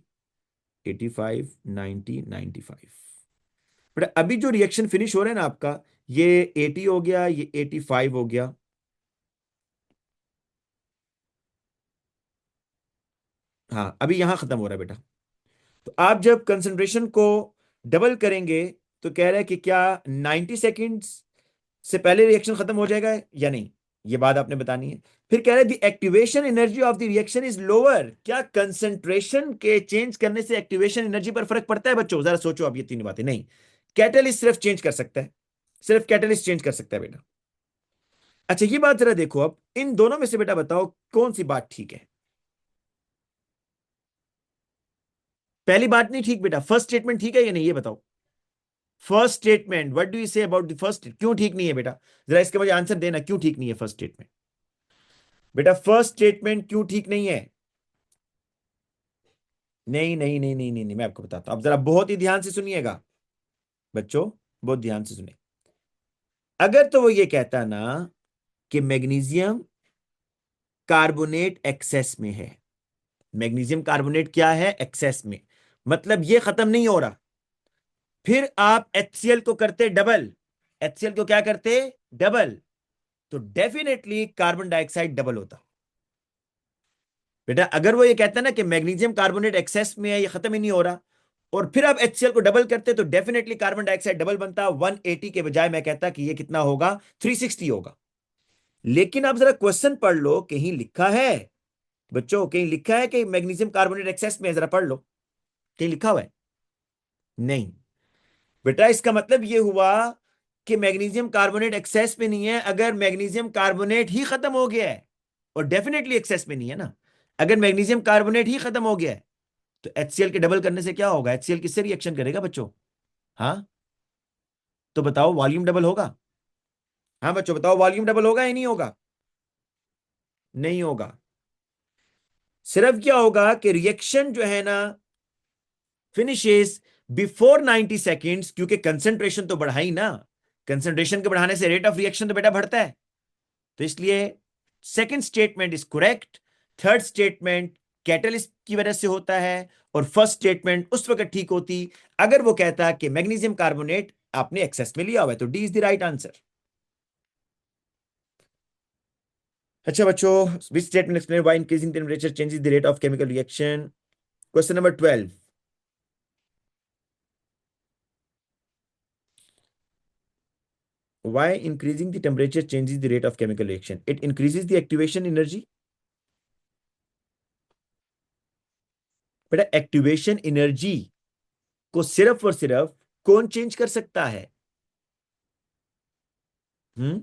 85 90 95। बेटा अभी जो रिएक्शन फिनिश हो रहा है ना आपका, ये 80 हो गया, ये 85 हो गया, हाँ अभी यहां खत्म हो रहा है बेटा। तो आप जब कंसंट्रेशन को डबल करेंगे तो कह रहा है कि क्या 90 सेकेंड्स से पहले रिएक्शन खत्म हो जाएगा या नहीं, ये बात आपने बतानी है। फिर कह रहा है the activation energy of the reaction is lower, क्या कंसंट्रेशन के चेंज करने से एक्टिवेशन एनर्जी पर फर्क पड़ता है बच्चों, जरा सोचो आप ये तीन बातें, नहीं, कैटलिस्ट सिर्फ चेंज कर सकता है, सिर्फ कैटलिस्ट चेंज कर सकता है बेटा। अच्छा ये बात जरा देखो, अब इन दोनों में से बेटा बताओ कौन सी बात ठीक है। पहली बात नहीं ठीक बेटा, फर्स्ट स्टेटमेंट ठीक है या नहीं, ये बताओ। First statement, what do you say about the first, क्यों ठीक नहीं है बेटा, जरा इसके मुझे आंसर देना, क्यों ठीक नहीं है फर्स्ट स्टेटमेंट, बेटा फर्स्ट स्टेटमेंट क्यों ठीक नहीं है। नहीं नहीं नहीं नहीं नहीं नहीं, मैं आपको बताता हूं, अब जरा बहुत ही ध्यान से सुनिएगा बच्चों, बहुत ध्यान से सुनिए। अगर तो वो ये कहता ना कि मैग्नीशियम कार्बोनेट एक्सेस में है, मैग्नीशियम कार्बोनेट क्या है, एक्सेस में, मतलब ये खत्म नहीं हो रहा, फिर आप HCl को करते डबल, HCl को क्या करते डबल, तो डेफिनेटली कार्बन डाइऑक्साइड डबल होता। बेटा अगर वो ये कहता है ना कि मैग्नीशियम कार्बोनेट एक्सेस में है, ये खत्म ही नहीं हो रहा, और फिर आप HCl को डबल करते तो डेफिनेटली कार्बन डाइऑक्साइड डबल बनता, 180 के बजाय मैं कहता कि ये कितना होगा, 360 होगा। लेकिन आप जरा क्वेश्चन पढ़ लो, कहीं लिखा है बच्चों, कहीं लिखा है कि मैग्नीशियम कार्बोनेट एक्सेस में है, जरा पढ़ लो, कहीं लिखा हुआ है, नहीं। बेटा इसका मतलब ये हुआ कि मैग्नीशियम कार्बोनेट एक्सेस में नहीं है, अगर मैग्नीशियम कार्बोनेट ही खत्म हो गया है, और डेफिनेटली एक्सेस में नहीं है ना, अगर मैग्नीशियम कार्बोनेट ही खत्म हो गया है तो HCl के डबल करने से क्या होगा, HCl किससे रिएक्शन करेगा बच्चों, हाँ तो बताओ वॉल्यूम डबल होगा, हाँ बच्चों बताओ वॉल्यूम डबल होगा या नहीं होगा, नहीं होगा। सिर्फ क्या होगा कि रिएक्शन जो है ना फिनिशेस बिफोर 90 सेकेंड्स, क्योंकि कंसंट्रेशन तो बढ़ा ही ना, कंसंट्रेशन के बढ़ाने से रेट ऑफ रिएक्शन तो बेटा बढ़ता है, तो इसलिए second statement is correct, third statement catalyst की वजह से होता है, और फर्स्ट स्टेटमेंट उस वक्त ठीक होती अगर वो कहता कि मैग्नीशियम कार्बोनेट आपने एक्सेस में लिया हुआ है, तो D is the right answer. अच्छा बच्चों, which statement explain why increasing temperature changes the rate of chemical reaction, question number 12। Why increasing the temperature changes the rate of chemical reaction? It increases the activation energy. बेटा activation energy को सिर्फ और सिर्फ कौन change कर सकता है? हम्म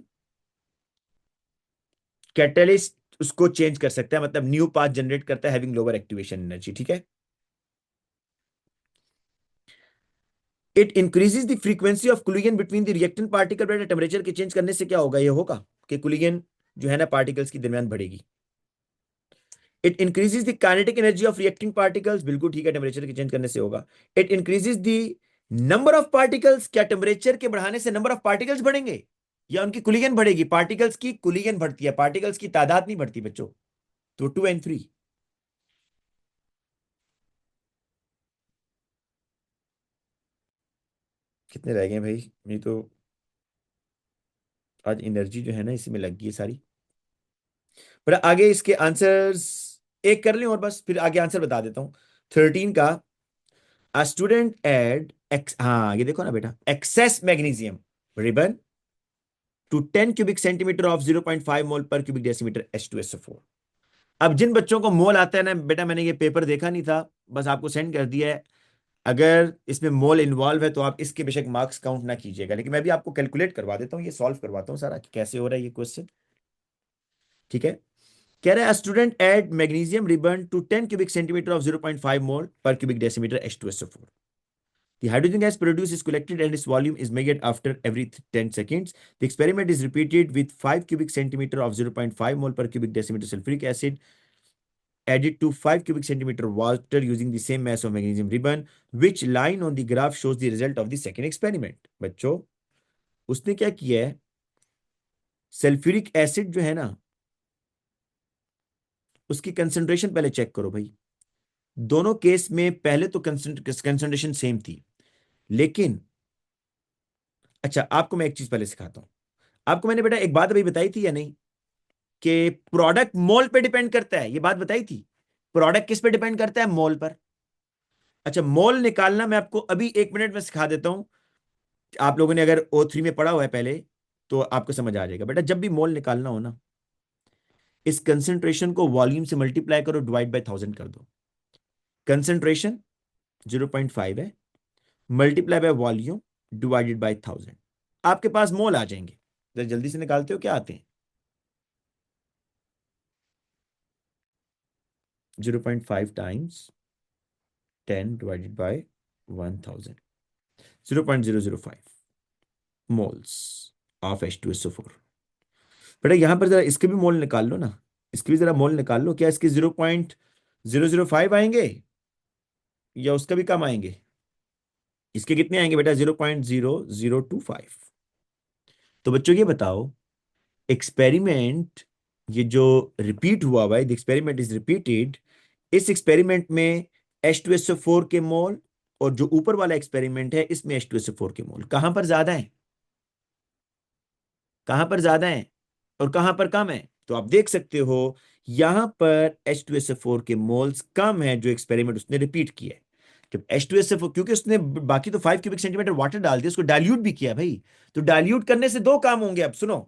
catalyst उसको चेंज कर सकता है, मतलब न्यू पाथ जनरेट करता है हैविंग लोअर एक्टिवेशन एनर्जी। ठीक है। It increases the frequency of collision between the reactant particle. बेटा टेम्परेचर के चेंज करने से क्या होगा? ये होगा कि कोलिजन जो है ना पार्टिकल्स के दरमियान बढ़ेगी। It increases the kinetic energy of reacting particles. बिल्कुल ठीक है, टेम्परेचर के चेंज करने से होगा। It increases the number of particles. क्या टेम्परेचर के बढ़ाने से नंबर ऑफ पार्टिकल्स बढ़ेंगे या उनकी कोलिजन बढ़ेगी? पार्टिकल्स की कोलिजन बढ़ती है, पार्टिकल्स की तादाद नहीं बढ़ती बच्चों। तो 2 और 3 कितने रह गए भाई? मेरी तो आज एनर्जी जो है ना इसी में लग गई है सारी। पर आगे इसके आंसर्स एक कर लें और बस फिर आगे आंसर बता देता हूं। 13 का, अ स्टूडेंट एड एक्स, हाँ ये देखो ना बेटा, excess magnesium ribbon to 10 cubic centimetre of 0.5 mole per cubic decimetre H2SO4। अब जिन बच्चों को मोल आता है ना बेटा, मैंने ये पेपर देखा नहीं था, बस आपको सेंड कर दिया है। अगर इसमें मोल इन्वॉल्व है तो आप इसके बेशक मार्क्स काउंट ना कीजिएगा, लेकिन मैं भी आपको कैलकुलेट करवा देता हूँ, ये सॉल्व करवाता हूँ सारा कि कैसे हो रहा है ये क्वेश्चन। ठीक है। कह रहा है student add magnesium ribbon to 10 cubic centimetre of 0.5 mole per cubic decimetre H2SO4। The hydrogen gas produced is collected and its volume is measured after every 10 seconds. The experiment is repeated with 5 cubic centimeter of 0.5 mole per cubic decimeter sulfuric acid added to 5 cubic centimeter water using the same mass of magnesium ribbon. Which line on the graph shows the result of the second experiment? बच्चों उसने क्या किया है, sulphuric acid जो है ना उसकी concentration पहले चेक करो भाई। दोनों केस में पहले तो कंसंट्रेशन सेम थी, लेकिन अच्छा आपको मैं एक चीज पहले सिखाता हूं। आपको मैंने बेटा एक बात अभी बताई थी या नहीं कि प्रोडक्ट मोल पे डिपेंड करता है? ये बात बताई थी। प्रोडक्ट किस पे डिपेंड करता है? मोल पर। अच्छा मोल निकालना मैं आपको अभी 1 मिनट में सिखा देता हूं। आप लोगों ने अगर O3 में पढ़ा हुआ है पहले तो आपको समझ आ जाएगा। बेटा जब भी मोल निकालना हो ना, इस कंसेंट्रेशन को वॉल्यूम से मल्टीप्लाई करो, डिवाइड बाय 1000 कर दो। कंसेंट्रेशन 0.5 है, multiply by volume divided by 1000, आपके पास मोल आ जाएंगे। जरा जल्दी से निकालते हो क्या आते हैं? 0.5 times 10 divided by 1000, 0.005 moles of H2SO4। बेटा यहां पर जरा इसके भी मोल निकाल लो ना, इसके भी जरा मोल निकाल लो। क्या इसके 0.005 आएंगे या उसका भी कम आएंगे? इसके कितने आएंगे बेटा? 0.0025। तो बच्चों ये बताओ, एक्सपेरिमेंट ये जो रिपीट हुआ हुआ है, द एक्सपेरिमेंट इज रिपीटेड, इस एक्सपेरिमेंट में H2SO4 के मोल और जो ऊपर वाला एक्सपेरिमेंट है इसमें H2SO4 के मोल कहां पर ज्यादा है? कहां पर ज्यादा है और कहां पर कम है? तो आप देख सकते हो यहां पर H2SO4 के मोल्स कम है, जो एक्सपेरिमेंट उसने रिपीट किया है। जब H2SO4, क्योंकि उसने बाकी तो 5 क्यूबिक सेंटीमीटर वाटर डाल दिया, उसको डाइल्यूट भी किया भाई। तो डाइल्यूट करने से दो काम होंगे। अब सुनो,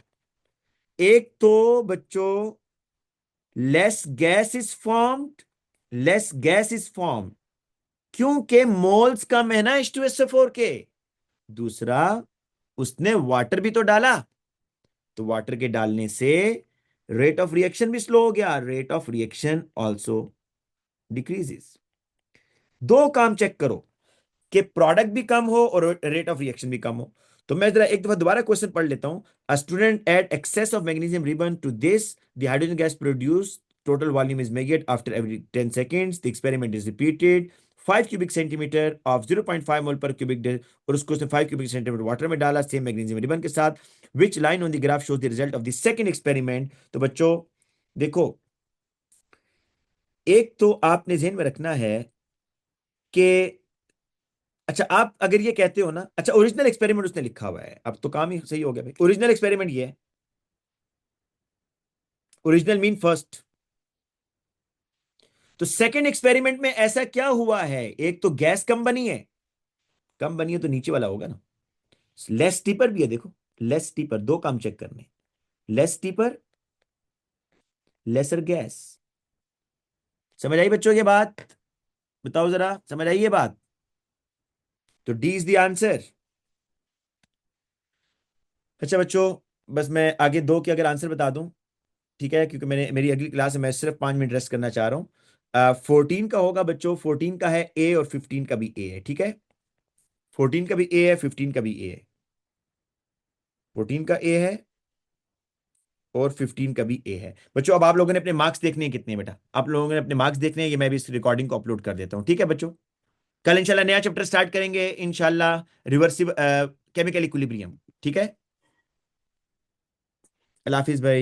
एक तो बच्चों less gas is formed, less gas is formed क्योंकि मोल्स कम है ना H2SO4 के। दूसरा, उसने वाटर भी तो डाला, तो वाटर के डालने से रेट ऑफ रिएक्शन भी स्लो हो गया, rate of reaction also decreases. दो काम चेक करो कि प्रोडक्ट भी कम हो और रेट ऑफ रिएक्शन भी कम हो। तो मैं जरा एक दफा दोबारा क्वेश्चन पढ़ लेता हूं। A student add excess of magnesium ribbon to this, the hydrogen gas produce total volume is measured after every 10 seconds, the experiment is repeated, 5 cubic centimetre of 0.5 mole per cubic day, और उसको उसने 5 cubic centimetre water में डाला same magnesium ribbon के साथ। Which line on the graph shows the result of the second experiment? तो बच्चों देखो, एक तो आपने ध्यान में रखना है कि अच्छा आप अगर ये कहते हो ना, अच्छा ओरिजिनल एक्सपेरिमेंट उसने लिखा हुआ है, अब तो काम ही सही हो गया भाई। ओरिजिनल एक्सपेरिमेंट ये है, ओरिजिनल मीन फर्स्ट। तो सेकंड एक्सपेरिमेंट में ऐसा क्या हुआ है? एक तो गैस कम बनी है, कम बनी है तो नीचे वाला होगा ना, लेस स्टीपर भी है देखो। लेस टी पर, दो काम चेक करने, लेस टी पर लेसर गैस। समझ आई बच्चों ये बात? बताओ जरा, समझ आई ये बात? तो डी इज द आंसर। अच्छा बच्चों, बस मैं आगे दो के अगर आंसर बता दूं, ठीक है, क्योंकि मैंने मेरी अगली क्लास है, मैं सिर्फ 5 मिनट रेस्ट करना चाह रहा हूं। 14 का होगा बच्चों, 14 का है ए और 15 का भी ए है, ठीक है। 14 का भी ए है, 15 का भी ए है। 14 का ए है और 15 का भी ए है बच्चों। अब आप लोगों ने अपने मार्क्स देखने हैं कितने बेटा, आप लोगों ने अपने मार्क्स देखने हैं, ये मैं भी इस रिकॉर्डिंग को अपलोड कर देता हूं, ठीक है बच्चों। कल इंशाल्लाह नया चैप्टर स्टार्ट करेंगे इंशाल्लाह, रिवर्सिबल केमिकल इक्विलिब्रियम, ठीक है। अल्लाह हाफिज भाई।